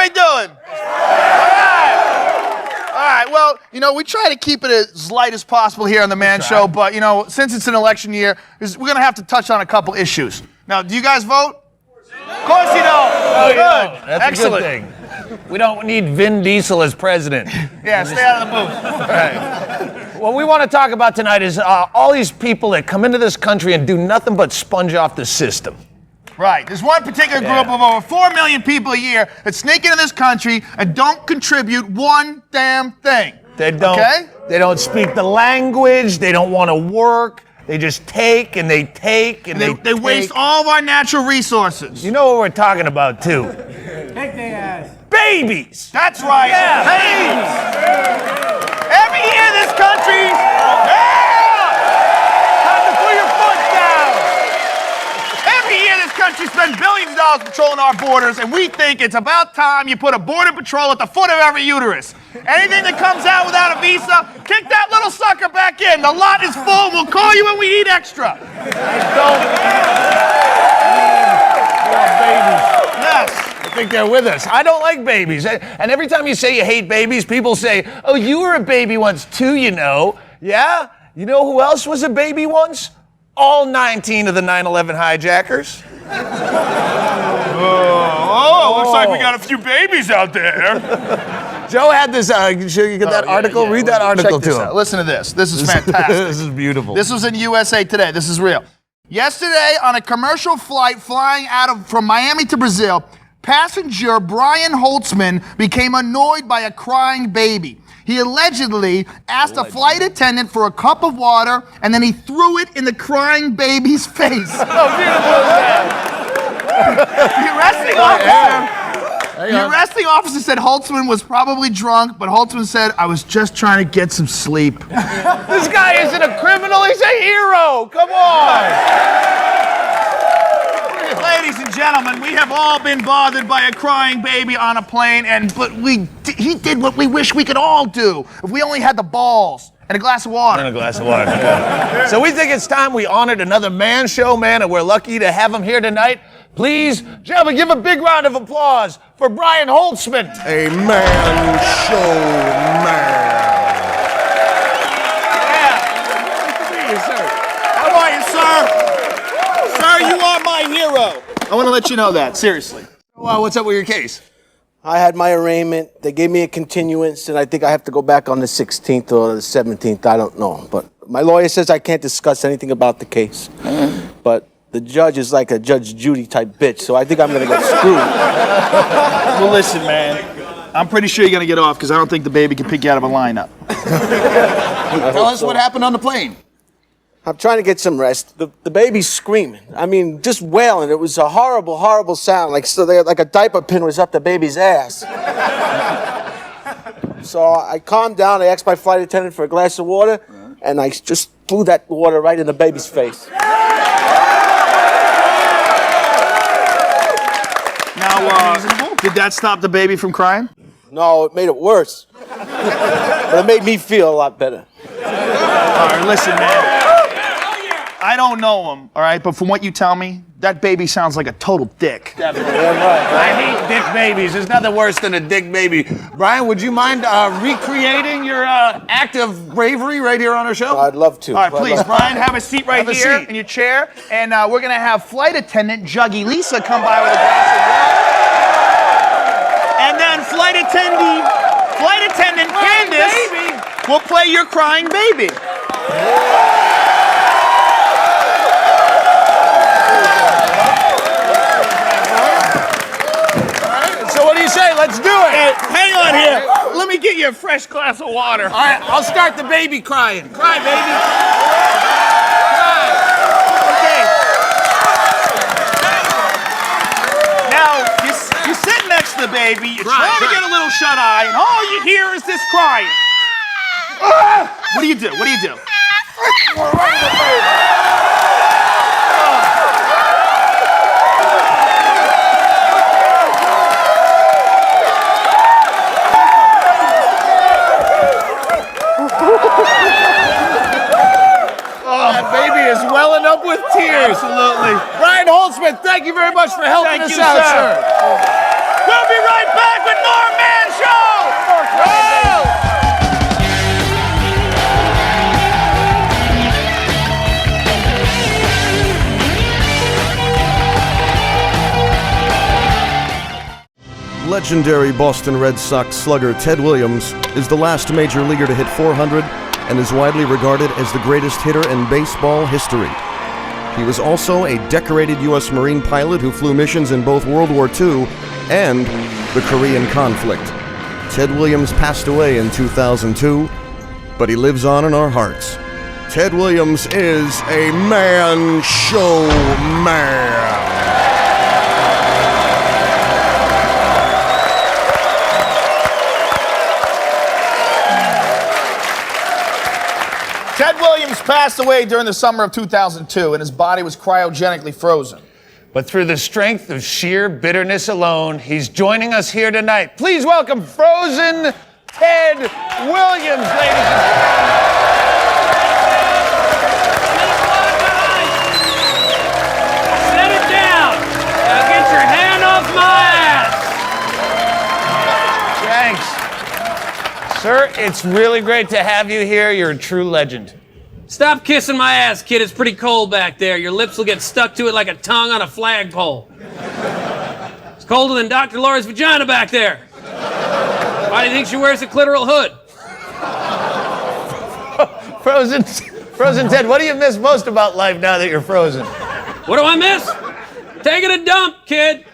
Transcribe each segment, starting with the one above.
everybody doing? All right, well, you know, we try to keep it as light as possible here on the Man Show, but, you know, since it's an election year, we're going to have to touch on a couple issues. Now, do you guys vote? Of course you don't. Oh, good. That's excellent. a good thing. We don't need Vin Diesel as president. Yeah, stay out of the booth. Right. What we want to talk about tonight is all these people that come into this country and do nothing but sponge off the system. Right. There's one particular group of over 4 million people a year that sneak into this country and don't contribute one damn thing. They don't. Okay? They don't speak the language. They don't want to work. They just take and they take and they waste all of our natural resources. You know what we're talking about too? Take their ass. Babies. That's right. Yeah. Babies. Every year this country. Time to put your foot down. Every year this country spends billions of dollars patrolling our borders, and we think it's about time you put a border patrol at the foot of every uterus. Anything that comes out without a visa, kick that little sucker back in. The lot is full. We'll call you when we need extra. Babies. Yes. I think they're with us. I don't like babies. And every time you say you hate babies, people say, oh, you were a baby once too, you know. Yeah? You know who else was a baby once? All 19 of the 9/11 hijackers. Looks like we got a few babies out there. Joe had this, you get that article? Yeah. Read that article to him. Listen to this. This is fantastic. This is beautiful. This was in USA Today. This is real. Yesterday, on a commercial flight flying from Miami to Brazil, passenger Brian Holtzman became annoyed by a crying baby. He allegedly asked a flight attendant for a cup of water, and then he threw it in the crying baby's face. How beautiful is that? The arresting officer said Holtzman was probably drunk, but Holtzman said, I was just trying to get some sleep. This guy isn't a criminal, he's a hero. Come on. Ladies and gentlemen, we have all been bothered by a crying baby on a plane, but he did what we wish we could all do if we only had the balls and a glass of water. And a glass of water. So we think it's time we honored another Man Show man, and we're lucky to have him here tonight. Please, gentlemen, give a big round of applause for Brian Holtzman. A Man Show man. How are you, sir? Sir, you are my hero. I want to let you know that, seriously. Well, what's up with your case? I had my arraignment. They gave me a continuance, and I think I have to go back on the 16th or the 17th. I don't know. But my lawyer says I can't discuss anything about the case. But the judge is like a Judge Judy type bitch, so I think I'm going to get screwed. Well, listen, man. I'm pretty sure you're going to get off because I don't think the baby can pick you out of a lineup. Tell us what happened on the plane. I'm trying to get some rest. The baby's screaming. I mean, just wailing. It was a horrible, horrible sound. Like a diaper pin was up the baby's ass. So I calmed down. I asked my flight attendant for a glass of water, and I just threw that water right in the baby's face. Now, did that stop the baby from crying? No, it made it worse. But it made me feel a lot better. All right, listen, man. I don't know him, all right? But from what you tell me, that baby sounds like a total dick. Definitely. I hate dick babies. There's nothing worse than a dick baby. Brian, would you mind recreating your act of bravery right here on our show? I'd love to. All right, please, Brian, have a seat right Have a here seat. in your chair. And we're going to have flight attendant Juggy Lisa come by with a glass of water. And then flight attendant Candace will play your crying baby. So what do you say? Let's do it. Hey, hang on here. Let me get you a fresh glass of water. All right, I'll start the baby crying. Cry, baby. Okay. Now, you sit next to the baby, you're trying to get a little shut-eye, and all you hear is this crying. What do you do? What do you do? That baby is welling up with tears. Absolutely. Brian Holtzman, thank you very much for helping Thank us you, out, sir. sir. We'll be right back with One more man show! Whoa! Legendary Boston Red Sox slugger Ted Williams is the last major leaguer to hit 400 and is widely regarded as the greatest hitter in baseball history. He was also a decorated U.S. Marine pilot who flew missions in both World War II and the Korean conflict. Ted Williams passed away in 2002, but he lives on in our hearts. Ted Williams is a man show man. Ted Williams passed away during the summer of 2002, and his body was cryogenically frozen. But through the strength of sheer bitterness alone, he's joining us here tonight. Please welcome frozen Ted Williams, ladies and gentlemen. Set it down. Now get your hand off my ass. Thanks. Sir, it's really great to have you here. You're a true legend. Stop kissing my ass, kid. It's pretty cold back there. Your lips will get stuck to it like a tongue on a flagpole. It's colder than Dr. Laura's vagina back there. Why do you think she wears a clitoral hood? Frozen Ted, what do you miss most about life now that you're frozen? What do I miss? Taking a dump, kid.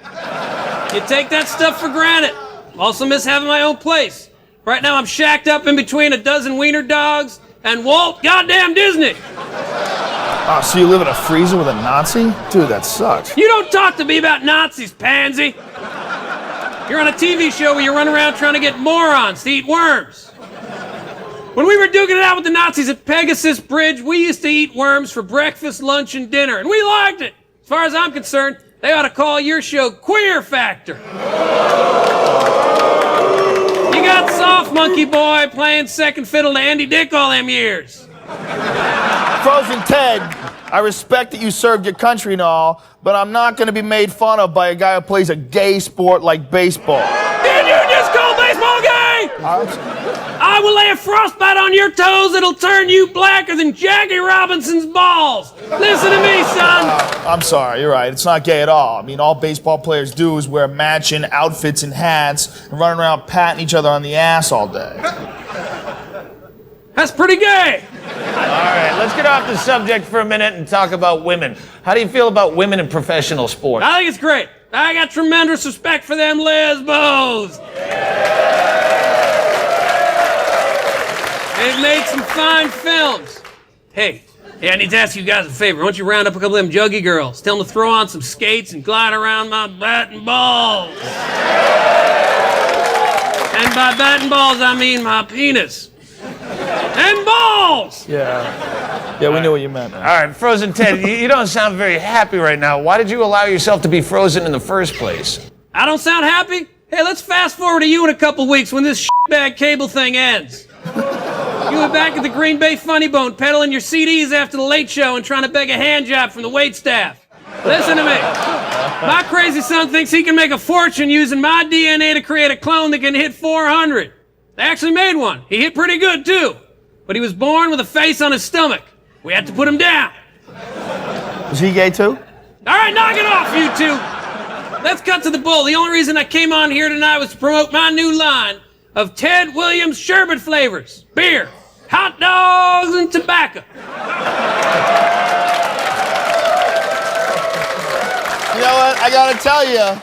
You take that stuff for granted. Also miss having my own place. Right now I'm shacked up in between a dozen wiener dogs and Walt goddamn Disney. Oh, so you live in a freezer with a Nazi? Dude, that sucks. You don't talk to me about Nazis, pansy. You're on a TV show where you run around trying to get morons to eat worms. When we were duking it out with the Nazis at Pegasus Bridge, we used to eat worms for breakfast, lunch, and dinner, and we liked it. As far as I'm concerned, they ought to call your show Queer Factor. You got Soft Monkey Boy playing second fiddle to Andy Dick all them years. Frozen Ted, I respect that you served your country and all, but I'm not going to be made fun of by a guy who plays a gay sport like baseball. Did you just call baseball gay? I will lay a frostbite on your toes that'll turn you blacker than Jackie Robinson's balls. Listen to me, son. I'm sorry, you're right. It's not gay at all. I mean, all baseball players do is wear matching outfits and hats and run around patting each other on the ass all day. That's pretty gay. All right, let's get off the subject for a minute and talk about women. How do you feel about women in professional sports? I think it's great. I got tremendous respect for them lesbos. They've made some fine films. Hey, I need to ask you guys a favor. Why don't you round up a couple of them juggy girls? Tell them to throw on some skates and glide around my bat and balls. And by bat and balls, I mean my penis. And balls! Yeah, we knew what you meant. All right, Frozen Ted, you don't sound very happy right now. Why did you allow yourself to be frozen in the first place? I don't sound happy? Hey, let's fast forward to you in a couple weeks when this shitbag cable thing ends. You were back at the Green Bay Funny Bone peddling your CDs after the Late Show and trying to beg a hand job from the waitstaff. Listen to me. My crazy son thinks he can make a fortune using my DNA to create a clone that can hit 400. They actually made one. He hit pretty good, too. But he was born with a face on his stomach. We had to put him down. Was he gay too? All right, knock it off, you two. Let's cut to the bull. The only reason I came on here tonight was to promote my new line of Ted Williams sherbet flavors. Beer, hot dogs, and tobacco. You know what? I gotta tell you,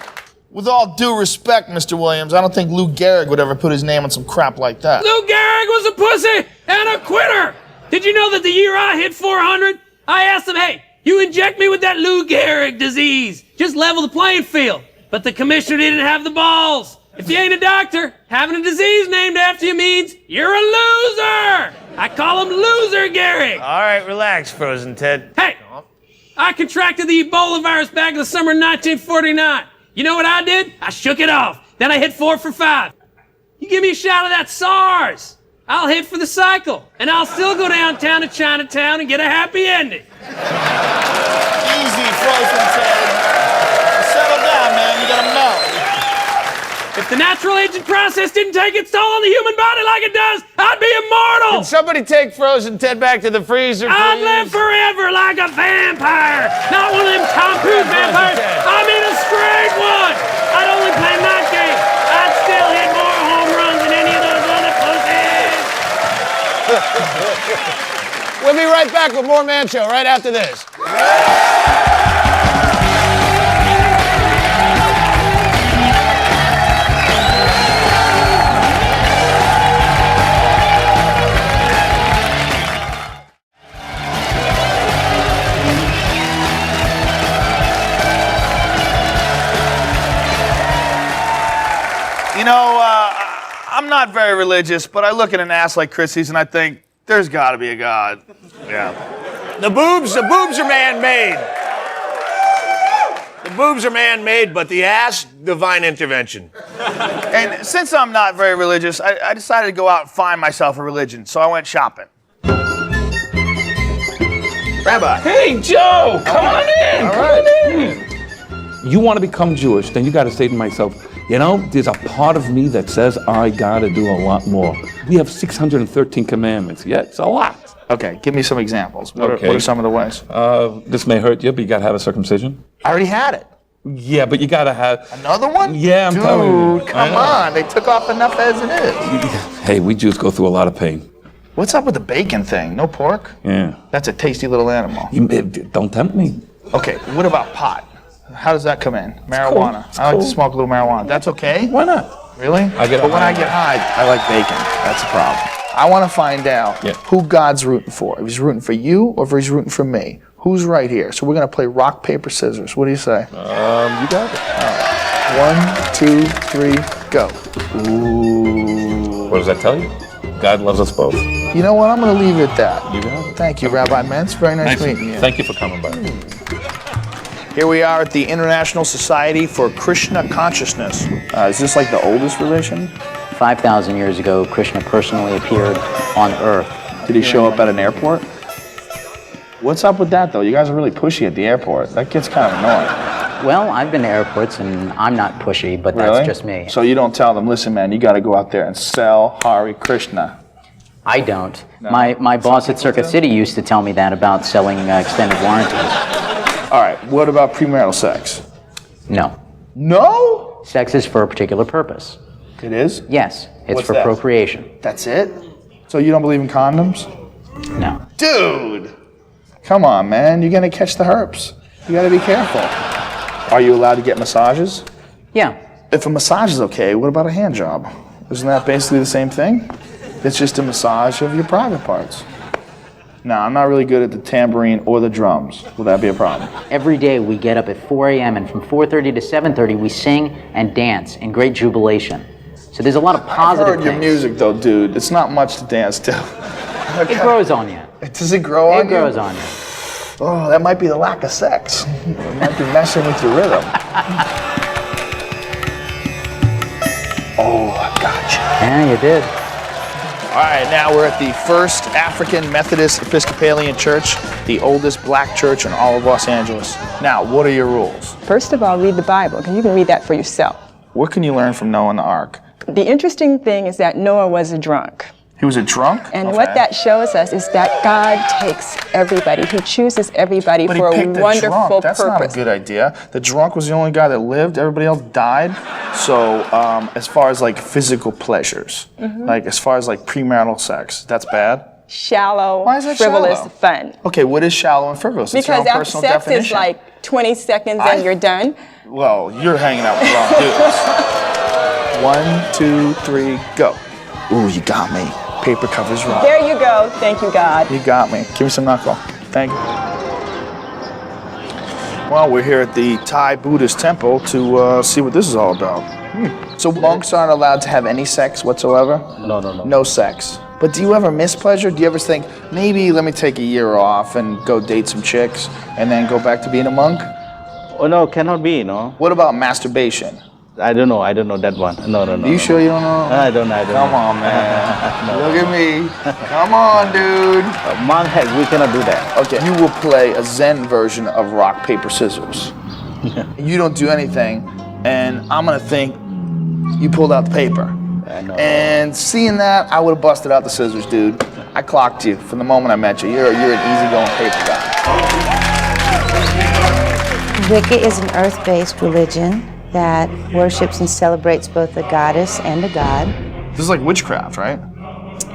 with all due respect, Mr. Williams, I don't think Lou Gehrig would ever put his name on some crap like that. Lou Gehrig was a pussy and a quitter. Did you know that the year I hit 400, I asked him, hey, you inject me with that Lou Gehrig disease. Just level the playing field. But the commissioner didn't have the balls. If you ain't a doctor, having a disease named after you means you're a loser. I call him Loser Gehrig. All right, relax, Frozen Ted. Hey, I contracted the Ebola virus back in the summer of 1949. You know what I did? I shook it off. Then I hit 4 for 5. You give me a shot of that SARS, I'll hit for the cycle. And I'll still go downtown to Chinatown and get a happy ending. Easy, Frozen Ted. Settle down, man. You gotta melt. If the natural aging process didn't take its toll on the human body like it does, I'd be immortal. Can somebody take frozen Ted back to the freezer, please? I'd live forever like a vampire. Not one of them Tom Cruise vampires. I mean a straight one. I'd only play night game. I'd still hit more home runs than any of those other pussies. We'll be right back with more Man Show right after this. You know, I'm not very religious, but I look at an ass like Chrissy's and I think, there's gotta be a God. Yeah. The boobs are man-made. The boobs are man-made, but the ass, divine intervention. And since I'm not very religious, I decided to go out and find myself a religion, so I went shopping. Rabbi. Hey, Joe, come on in. All Come right. on in. You want to become Jewish, then you got to say to myself, you know, there's a part of me that says I got to do a lot more. We have 613 commandments. Yeah, it's a lot. Okay, give me some examples. What Okay. are some of the ways? This may hurt you, but you got to have a circumcision. I already had it. Yeah, but you got to have... Another one? Yeah, I'm telling you. Dude, come on. They took off enough as it is. Hey, we Jews go through a lot of pain. What's up with the bacon thing? No pork? Yeah. That's a tasty little animal. Don't tempt me. Okay, what about pot? How does that come in? Marijuana. It's I like to cool. smoke a little marijuana. That's okay? Why not? Really? I get but when high. I get high, I like bacon. That's the problem. I want to find out Yeah. who God's rooting for. If he's rooting for you or if he's rooting for me. Who's right here? So we're going to play rock, paper, scissors. What do you say? You got it. 1, 2, 3, go. Ooh. What does that tell you? God loves us both. You know what? I'm going to leave it at that. You got it. Thank you, Rabbi Mentz. Very nice meeting you. Thank you for coming by. Here we are at the International Society for Krishna Consciousness. Is this like the oldest religion? 5,000 years ago, Krishna personally appeared on Earth. Did he show up at an airport? What's up with that, though? You guys are really pushy at the airport. That gets kind of annoying. Well, I've been to airports and I'm not pushy, but that's just me. So you don't tell them, listen, man, you got to go out there and sell Hare Krishna. I don't. My boss at Circuit City used to tell me that about selling extended warranties. All right, what about premarital sex? No. No? Sex is for a particular purpose. It is? Yes, it's What's for that? procreation. That's it? So you don't believe in condoms? No. Dude! Come on, man. You're going to catch the herpes. You got to be careful. Are you allowed to get massages? Yeah. If a massage is okay, what about a hand job? Isn't that basically the same thing? It's just a massage of your private parts. No, I'm not really good at the tambourine or the drums. Will that be a problem? Every day we get up at 4 a.m. and from 4:30 to 7:30 we sing and dance in great jubilation. So there's a lot of I've positive heard your things. music though, dude. It's not much to dance to. It grows on you. Does it grow on It you? grows on you. Oh, that might be the lack of sex. It might be messing with your rhythm. Oh, I gotcha. Yeah, you did. All right, now we're at the First African Methodist Episcopalian Church, the oldest black church in all of Los Angeles. Now, what are your rules? First of all, read the Bible, because you can read that for yourself. What can you learn from Noah and the Ark? The interesting thing is that Noah was a drunk. He was a drunk? And Okay. what that shows us is that God takes everybody. He chooses everybody But for he a picked a wonderful drunk. That's not a purpose. good idea. The drunk was the only guy that lived. Everybody else died. So, as far as like physical pleasures, like as far as like premarital sex, that's bad. Shallow, Why is that frivolous shallow? fun. Okay, what is shallow and frivolous? It's your Because own after personal sex definition. is like 20 seconds I- and you're done. Well, you're hanging out with the wrong dudes. 1, 2, 3, go. Ooh, you got me. Paper covers wrong. There you go. Thank you, God. You got me. Give me some knuckle. Thank you. Well, we're here at the Thai Buddhist temple to see what this is all about. So monks aren't allowed to have any sex whatsoever? No. No sex. But do you ever miss pleasure? Do you ever think, maybe let me take a year off and go date some chicks and then go back to being a monk? Oh no, cannot be, no. What about masturbation? I don't know that one. No. Are you sure you don't know? I don't know. Come on, man. Look at me. Come on, dude. Monk has, we cannot do that. Okay, you will play a Zen version of rock, paper, scissors. You don't do anything, and I'm gonna think, you pulled out the paper. I know. And seeing that, I would have busted out the scissors, dude. I clocked you from the moment I met you. You're an easygoing paper guy. Wicca is an earth-based religion that worships and celebrates both a goddess and a god. This is like witchcraft, right?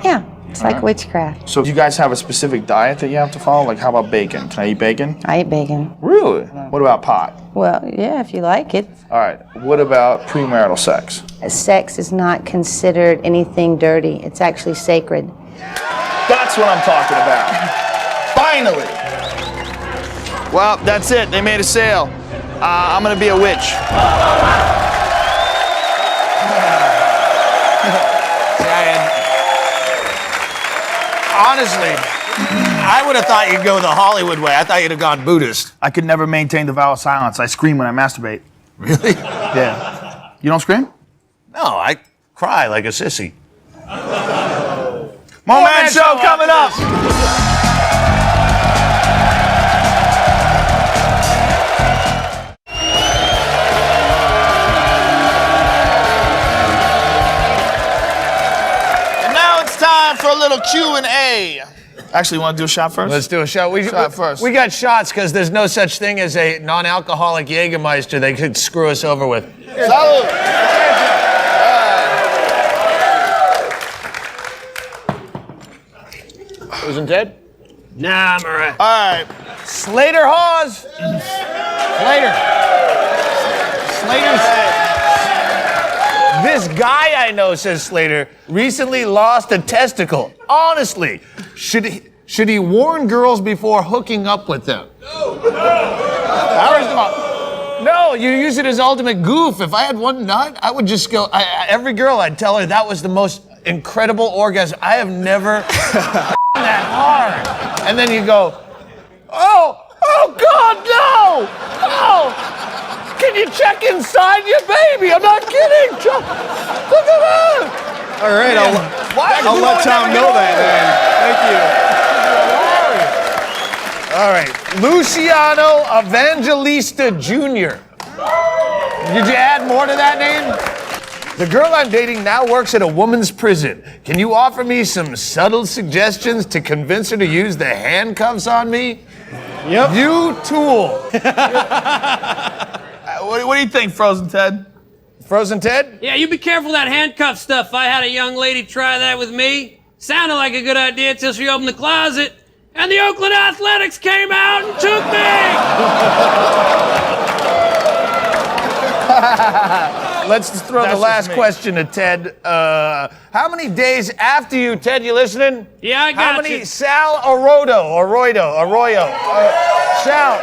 Yeah, it's like witchcraft. So do you guys have a specific diet that you have to follow? Like, how about bacon? Can I eat bacon? I eat bacon. Really? What about pot? Well, yeah, if you like it. All right. What about premarital sex? Sex is not considered anything dirty. It's actually sacred. That's what I'm talking about. Finally. Well, that's it. They made a sale. I'm gonna be a witch. Honestly, I would have thought you'd go the Hollywood way. I thought you'd have gone Buddhist. I could never maintain the vow of silence. I scream when I masturbate. Really? Yeah. You don't scream? No, I cry like a sissy. More Man Show coming up. And now it's time for a little Q&A. Actually, you want to do a shot first? Let's do a shot. Shot first. We got shots because there's no such thing as a non-alcoholic Jägermeister they could screw us over with. Salud. Isn't Ted? Nah, I'm all right. All right. Slater Hawes. Slater's. This guy I know, says Slater, recently lost a testicle. Honestly, should he warn girls before hooking up with them? No, you use it as ultimate goof. If I had one nut, I would just go. Every girl, I'd tell her that was the most incredible orgasm. I have never that hard. And then you go, oh God, no! Oh! Can you check inside your baby? I'm not kidding. Look at that. All right, I'll let Tom know that, man. Thank you. All right, Luciano Evangelista Jr. Did you add more to that name? The girl I'm dating now works at a woman's prison. Can you offer me some subtle suggestions to convince her to use the handcuffs on me? Yep. You tool. What do you think, Frozen Ted? Frozen Ted? Yeah, you be careful of that handcuff stuff. I had a young lady try that with me. Sounded like a good idea until she opened the closet, and the Oakland Athletics came out and took me! Let's throw the last question to Ted. How many days after you, Ted, you listening? Yeah, I got How many you. Sal Arroyo, Sal,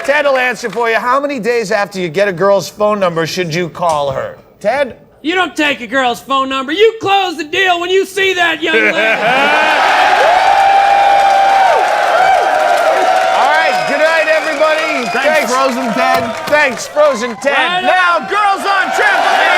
Ted will answer for you. How many days after you get a girl's phone number should you call her? Ted? You don't take a girl's phone number. You close the deal when you see that young lady. All right, good night, everybody. Thanks, Frozen Ted. Thanks, Frozen Ted. Right Now, girls on trampoline.